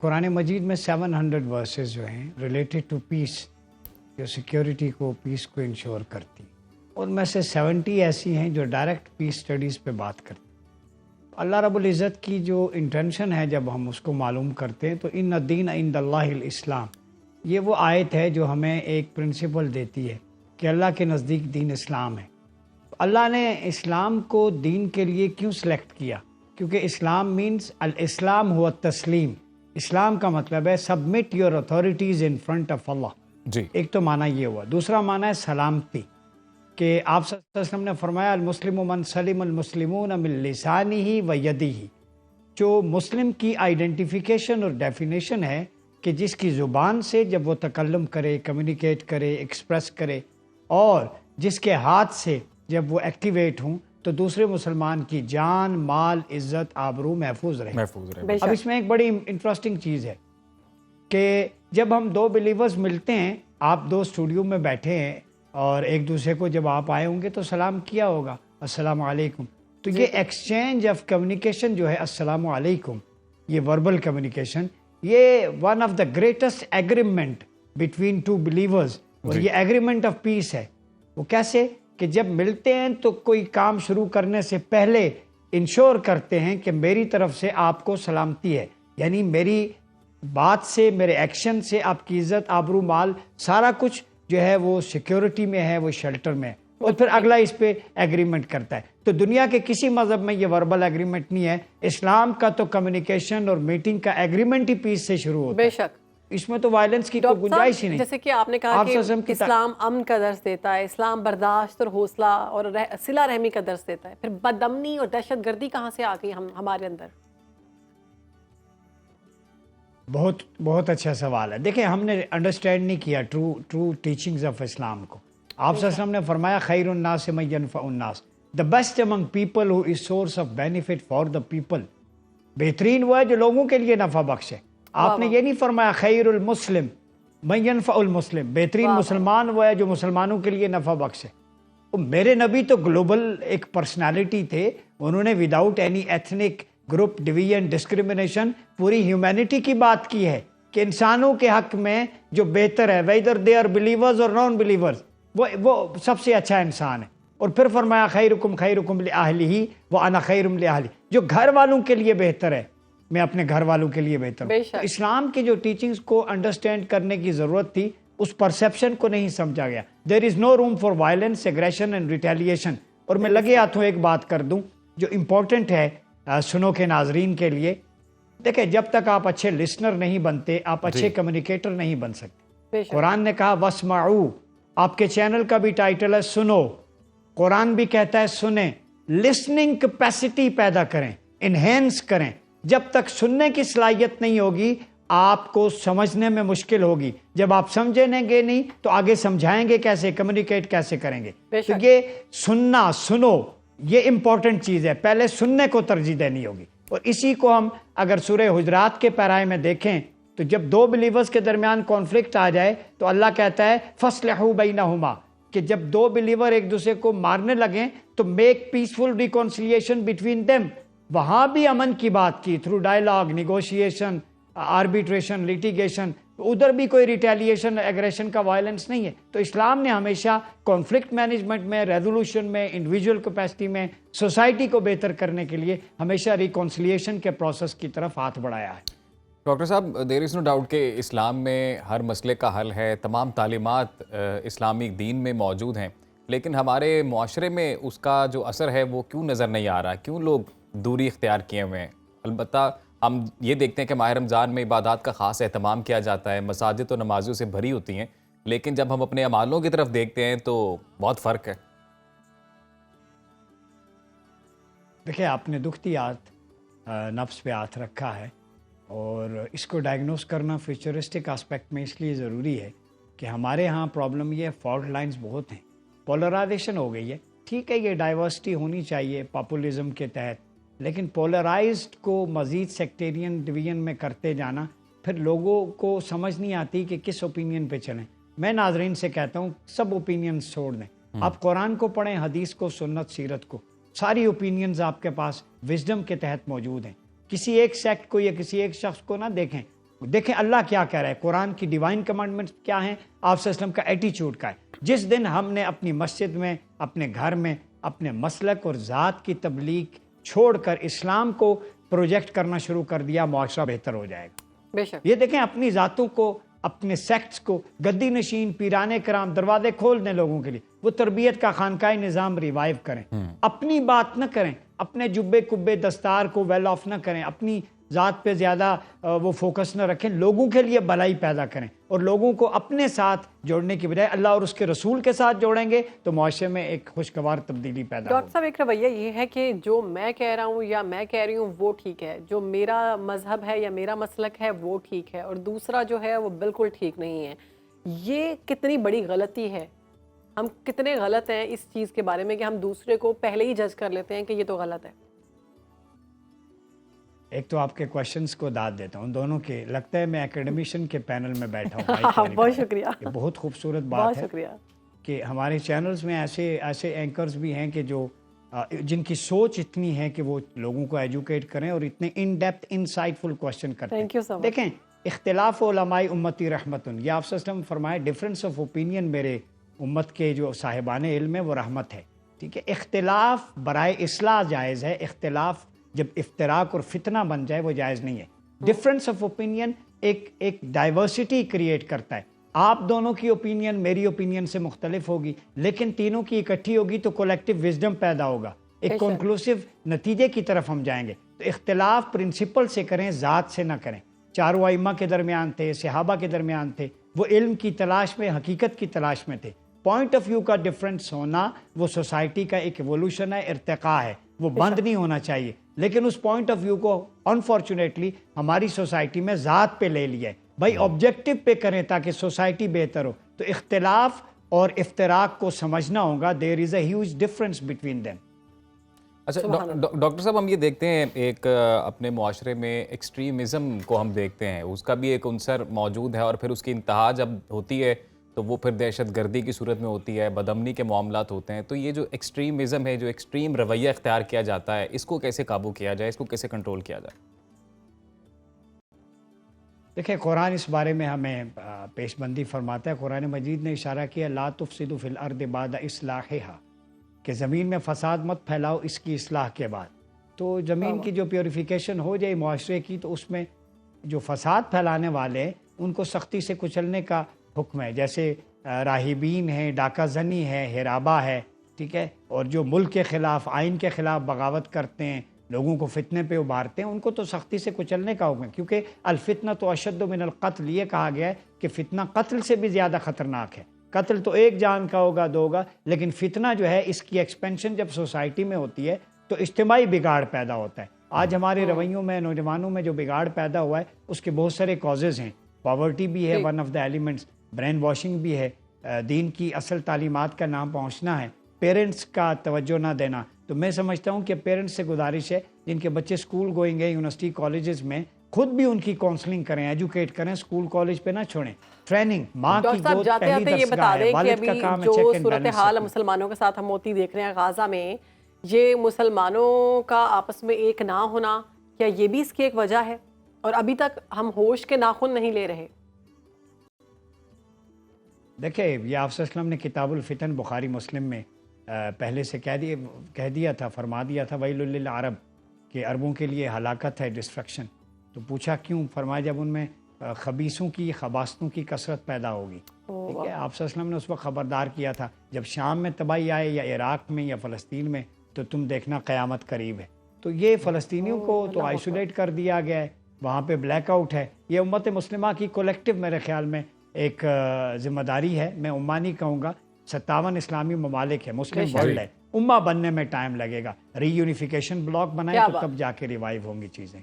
قرآن مجید میں 700 ورسز جو ہیں ریلیٹڈ ٹو پیس، جو سیکیورٹی کو، پیس کو انشور کرتی، ان میں سے 70 ایسی ہیں جو ڈائریکٹ پیس سٹڈیز پہ بات کرتی۔ اللہ رب العزت کی جو انٹینشن ہے جب ہم اس کو معلوم کرتے ہیں تو ان الدین عند اللہ الاسلام، یہ وہ آیت ہے جو ہمیں ایک پرنسپل دیتی ہے کہ اللہ کے نزدیک دین اسلام ہے۔ اللہ نے اسلام کو دین کے لیے کیوں سلیکٹ کیا؟ کیونکہ اسلام مینس الاسلام ہوا تسلیم۔ اسلام کا مطلب ہے submit your authorities in front of Allah. جی، ایک تو معنی یہ ہوا، دوسرا معنی ہے سلامتی، کہ آپ صلی اللہ علیہ وسلم نے فرمایا المسلم من سلم المسلمون من لسانہ و یدہ۔ جو مسلم کی آئیڈینٹیفیکیشن اور ڈیفینیشن ہے کہ جس کی زبان سے جب وہ تکلم کرے، کمیونیکیٹ کرے، ایکسپریس کرے، اور جس کے ہاتھ سے جب وہ ایکٹیویٹ ہوں تو دوسرے مسلمان کی جان، مال، عزت، آبرو محفوظ رہے۔ اب اس میں ایک بڑی انٹرسٹنگ چیز ہے کہ جب ہم دو بلیورز ملتے ہیں، آپ دو اسٹوڈیو میں بیٹھے ہیں اور ایک دوسرے کو جب آپ آئے ہوں گے تو سلام کیا ہوگا، السلام علیکم۔ تو یہ ایکسچینج آف کمیونیکیشن جو ہے السلام علیکم، یہ وربل کمیونیکیشن، یہ one of the greatest agreement between two believers, اور یہ ایگریمنٹ آف پیس ہے۔ وہ کیسے؟ کہ جب ملتے ہیں تو کوئی کام شروع کرنے سے پہلے انشور کرتے ہیں کہ میری طرف سے آپ کو سلامتی ہے، یعنی میری بات سے، میرے ایکشن سے آپ کی عزت، آبرو، مال، سارا کچھ جو ہے وہ سیکیورٹی میں ہے، وہ شیلٹر میں ہے، اور پھر اگلا اس پہ ایگریمنٹ کرتا ہے۔ تو دنیا کے کسی مذہب میں یہ وربل ایگریمنٹ نہیں ہے۔ اسلام کا تو کمیونیکیشن اور میٹنگ کا ایگریمنٹ ہی پیس سے شروع ہوتا ہے۔ بے شک، اس میں تو وائلنس کی کوئی گنجائش ہی نہیں۔ جیسے کہ آپ نے کہا کہ اسلام امن کا درس دیتا ہے، اسلام برداشت اور حوصلہ اور صلہ رحمی کا درس دیتا ہے، پھر بد امنی اور دہشت گردی کہاں سے آ گئی ہمارے اندر؟ بہت اچھا سوال ہے۔ دیکھیں، ہم نے انڈرسٹینڈ نہیں کیا ٹرو ٹیچنگز آف اسلام کو۔ آپ صلی اللہ علیہ وسلم نے فرمایا خیر الناس من ینفع الناس، the best among people who is source of benefit for the people. بہترین وہ ہے جو لوگوں کے لیے نفع بخش ہے۔ آپ نے یہ نہیں فرمایا خیر المسلم من ینفع المسلم، بہترین مسلمان وہ ہے جو مسلمانوں کے لیے نفع بخش ہے۔ میرے نبی تو گلوبل ایک پرسنالٹی تھے، انہوں نے without any ethnic group division discrimination پوری ہیومینٹی کی بات کی ہے کہ انسانوں کے حق میں جو بہتر ہے، ویدر دے آر بلیورز اور نان بلیورز، وہ سب سے اچھا انسان ہے۔ اور پھر فرمایا خیرکم خیرکم لأہلہ وانا خیر لأہلی، جو گھر والوں کے لیے بہتر ہے میں اپنے گھر والوں کے لیے بہتر ہوں۔ تو اسلام کی جو ٹیچنگز کو انڈرسٹینڈ کرنے کی ضرورت تھی، اس پرسیپشن کو نہیں سمجھا گیا۔ There is no room for violence, aggression and retaliation. اور میں لگے ہاتھوں ایک بات کر دوں جو امپورٹنٹ ہے سنو کے ناظرین کے لیے۔ دیکھیں، جب تک آپ اچھے لسنر نہیں بنتے، آپ اچھے کمیونیکیٹر نہیں بن سکتے۔ قرآن نے کہا واسمعوا، آپ کے چینل کا بھی ٹائٹل ہے سنو، قرآن بھی کہتا ہے سنیں۔ لسننگ کیپیسٹی پیدا کریں، انہینس کریں۔ جب تک سننے کی صلاحیت نہیں ہوگی، آپ کو سمجھنے میں مشکل ہوگی۔ جب آپ سمجھیں گے نہیں تو آگے سمجھائیں گے کیسے، کمیونیکیٹ کیسے کریں گے؟ تو یہ سننا، سنو، یہ امپورٹنٹ چیز ہے۔ پہلے سننے کو ترجیح دینی ہوگی، اور اسی کو ہم اگر سورہ حجرات کے پیرائے میں دیکھیں تو جب دو بلیورز کے درمیان کانفلکٹ آ جائے تو اللہ کہتا ہے فَاصْلِحُوا بَيْنَهُمَا، کہ جب دو بلیور ایک دوسرے کو مارنے لگیں تو میک پیسفل ریکونسیلیشن بٹوین دیم۔ وہاں بھی امن کی بات کی، through dialogue, negotiation, arbitration, litigation. ادھر بھی کوئی ریٹیلیشن، ایگریشن کا وائلنس نہیں ہے۔ تو اسلام نے ہمیشہ کانفلکٹ مینجمنٹ میں، ریزولوشن میں، انڈیویجول کیپیسٹی میں، سوسائٹی کو بہتر کرنے کے لیے ہمیشہ ریکونسیلیشن کے پروسیس کی طرف ہاتھ بڑھایا ہے۔ ڈاکٹر صاحب، دیر از نو ڈاؤٹ کہ اسلام میں ہر مسئلے کا حل ہے، تمام تعلیمات اسلامی دین میں موجود ہیں، لیکن ہمارے معاشرے میں اس کا جو اثر ہے وہ کیوں نظر نہیں آ رہا؟ کیوں لوگ دوری اختیار کیے ہوئے ہیں؟ البتہ ہم یہ دیکھتے ہیں کہ ماہ رمضان میں عبادات کا خاص اہتمام کیا جاتا ہے، مساجد و نمازوں سے بھری ہوتی ہیں، لیکن جب ہم اپنے اعمالوں کی طرف دیکھتے ہیں تو بہت فرق ہے۔ دیکھیں، آپ نے دکھتی نفس پہ ہاتھ رکھا ہے، اور اس کو ڈائگنوز کرنا فیوچرسٹک آسپیکٹ میں اس لیے ضروری ہے کہ ہمارے ہاں پرابلم یہ فالٹ لائنز بہت ہیں، پولرائزیشن ہو گئی ہے۔ ٹھیک ہے، یہ ڈائیورسٹی ہونی چاہیے پاپولزم کے تحت، لیکن پولرائزڈ کو مزید سیکٹیرین ڈویژن میں کرتے جانا، پھر لوگوں کو سمجھ نہیں آتی کہ کس اوپینین پہ چلیں۔ میں ناظرین سے کہتا ہوں سب اوپینینز چھوڑ دیں، آپ قرآن کو پڑھیں، حدیث کو، سنت، سیرت کو، ساری اوپینینز آپ کے پاس وزڈم کے تحت موجود ہیں۔ کسی ایک سیکٹ کو یا کسی ایک شخص کو نہ دیکھیں، دیکھیں اللہ کیا کہہ رہا ہے، قرآن کی ڈیوائن کمانڈمنٹس کیا ہیں، آپ صلی اللہ علیہ وسلم کا ایٹیچیوڈ کا ہے۔ جس دن ہم نے اپنی مسجد میں، اپنے گھر میں اپنے مسلک اور ذات کی تبلیغ چھوڑ کر اسلام کو پروجیکٹ کرنا شروع کر دیا، معاشرہ بہتر ہو جائے گا۔ بے شک یہ دیکھیں اپنی ذاتوں کو، اپنے سیکٹس کو، گدی نشین پیران کرام دروازے کھول دیں لوگوں کے لیے، وہ تربیت کا خانقاہ نظام ریوائیو کریں، اپنی بات نہ کریں، اپنے جبے کبے دستار کو ویل آف نہ کریں، اپنی ذات پہ زیادہ وہ فوکس نہ رکھیں، لوگوں کے لیے بھلائی پیدا کریں اور لوگوں کو اپنے ساتھ جوڑنے کی بجائے اللہ اور اس کے رسول کے ساتھ جوڑیں گے تو معاشرے میں ایک خوشگوار تبدیلی پیدا ہوگی۔ ڈاکٹر صاحب ایک رویہ یہ ہے کہ جو میں کہہ رہا ہوں یا میں کہہ رہی ہوں وہ ٹھیک ہے، جو میرا مذہب ہے یا میرا مسلک ہے وہ ٹھیک ہے، اور دوسرا جو ہے وہ بالکل ٹھیک نہیں ہے۔ یہ کتنی بڑی غلطی ہے، ہم کتنے غلط ہیں اس چیز کے بارے میں کہ ہم دوسرے کو پہلے ہی جج کر لیتے ہیں کہ یہ تو غلط ہے۔ ایک تو آپ کے کوشچنز کو داد دیتا ہوں دونوں کے، لگتا ہے میں اکیڈمیشن کے پینل میں بیٹھا ہوں۔ بہت شکریہ، یہ بہت خوبصورت بہت بات ہے شکریہ۔ کہ ہمارے چینلز میں ایسے اینکرز بھی ہیں کہ جو جن کی سوچ اتنی ہے کہ وہ لوگوں کو ایجوکیٹ کریں اور اتنے ان ڈیپتھ انسائٹفل کوشچن کرتے ہیں۔ Thank you so much۔ دیکھیں اختلاف علماء امتی رحمتن، یہ آپ صلی اللہ علیہ وسلم فرمائے ڈفرینس آف اوپینین میرے امت کے جو صاحبان علم ہے وہ رحمت ہے، ٹھیک ہے۔ اختلاف برائے اصلاح جائز ہے، اختلاف جب افتراق اور فتنہ بن جائے وہ جائز نہیں ہے۔ ڈفرینس آف اوپینین ایک ڈائیورسٹی کریٹ کرتا ہے، آپ دونوں کی اوپینین میری اوپینین سے مختلف ہوگی لیکن تینوں کی اکٹھی ہوگی تو کولیکٹیو وزڈم پیدا ہوگا، ایک کنکلوسیو نتیجے کی طرف ہم جائیں گے۔ تو اختلاف پرنسپل سے کریں، ذات سے نہ کریں۔ چاروں ائمہ کے درمیان تھے، صحابہ کے درمیان تھے، وہ علم کی تلاش میں، حقیقت کی تلاش میں تھے۔ پوائنٹ آف ویو کا ڈفرینس ہونا وہ سوسائٹی کا ایک ایوولوشن ہے، ارتقاء ہے، وہ بند نہیں ہونا چاہیے، لیکن اس پوائنٹ آف ویو کو انفارچونیٹلی ہماری سوسائٹی میں ذات پہ لے لیا ہے۔ بھائی آبجیکٹو پہ کریں تاکہ سوسائٹی بہتر ہو، تو اختلاف اور افتراق کو سمجھنا ہوگا، there is a huge difference between them. اچھا ڈاکٹر صاحب، ہم یہ دیکھتے ہیں ایک اپنے معاشرے میں ایکسٹریمزم کو ہم دیکھتے ہیں، اس کا بھی ایک عنصر موجود ہے اور پھر اس کی انتہا جب ہوتی ہے تو وہ پھر دہشت گردی کی صورت میں ہوتی ہے، بدامنی کے معاملات ہوتے ہیں۔ تو یہ جو ایکسٹریمزم ہے، جو ایکسٹریم رویہ اختیار کیا جاتا ہے، اس کو کیسے قابو کیا جائے، اس کو کیسے کنٹرول کیا جائے؟ دیکھیں قرآن اس بارے میں ہمیں پیش بندی فرماتا ہے۔ قرآن مجید نے اشارہ کیا لا تفسدوا فی الارض بعد اصلاحها، کہ زمین میں فساد مت پھیلاؤ اس کی اصلاح کے بعد۔ تو زمین کی جو پیوریفیکیشن ہو جائے معاشرے کی، تو اس میں جو فساد پھیلانے والے ہیں ان کو سختی سے کچلنے کا حکم ہے، جیسے راہبین ہیں، ڈاکہ زنی ہے، ہرابہ ہے، ٹھیک ہے، اور جو ملک کے خلاف، آئین کے خلاف بغاوت کرتے ہیں، لوگوں کو فتنے پہ ابھارتے ہیں، ان کو تو سختی سے کچلنے کا حکم ہے، کیونکہ الفتنہ تو اشد من القتل، یہ کہا گیا ہے کہ فتنہ قتل سے بھی زیادہ خطرناک ہے۔ قتل تو ایک جان کا ہوگا، دو ہوگا، لیکن فتنہ جو ہے اس کی ایکسپینشن جب سوسائٹی میں ہوتی ہے تو اجتماعی بگاڑ پیدا ہوتا ہے۔ آج ہمارے رویوں میں، نوجوانوں میں جو بگاڑ پیدا ہوا ہے اس کے بہت سارے کازز ہیں۔ پاورٹی بھی ہے one of the elements, brain washing بھی ہے، دین کی اصل تعلیمات کا نام پہنچنا ہے، پیرنٹس کا توجہ نہ دینا۔ تو میں سمجھتا ہوں کہ پیرنٹس سے گزارش ہے جن کے بچے اسکول گوئنگ ہے، یونیورسٹی کالجز میں، خود بھی ان کی کاؤنسلنگ کریں، ایجوکیٹ کریں، اسکول کالج پہ نہ چھوڑیں۔ ٹریننگ، ماں کی ڈاکٹر صاحب گود جاتے پہلی آتے یہ بتا درسگاہ ہے، دیں کہ والد کا ابھی کام ہے جو چیک اینڈ صورتحال بیلنس۔ مسلمانوں کے ساتھ ہم ہوتی دیکھ رہے ہیں غازہ میں، یہ مسلمانوں کا آپس میں ایک نہ ہونا، کیا یہ بھی اس کی ایک وجہ ہے؟ اور ابھی تک ہم ہوش کے ناخن نہیں لے رہے۔ دیکھیں یہ آپ صلی اللہ علیہ وسلم نے کتاب الفتن بخاری مسلم میں پہلے سے کہہ دیا تھا، فرما دیا تھا ویل للعرب، کہ عربوں کے لیے ہلاکت ہے، ڈسٹرکشن۔ تو پوچھا کیوں؟ فرمایا جب ان میں خبیثوں کی، خباثتوں کی کثرت پیدا ہوگی، ٹھیک ہے۔ آپ صلی اللہ علیہ وسلم نے اس وقت خبردار کیا تھا جب شام میں تباہی آئے یا عراق میں یا فلسطین میں تو تم دیکھنا قیامت قریب ہے۔ تو یہ فلسطینیوں کو تو آئسولیٹ کر دیا گیا ہے، وہاں پہ بلیک آؤٹ ہے۔ یہ امت مسلمہ کی کولیکٹیو میرے خیال میں ایک ذمہ داری ہے، میں امہ نہیں کہوں گا، 57 اسلامی ممالک ہے، مسلم ورلڈ ہے، امہ بننے میں ٹائم لگے گا، ری یونیفیکیشن بلاک بنائیں تو تب جا کے ریوائیو ہوں گی چیزیں۔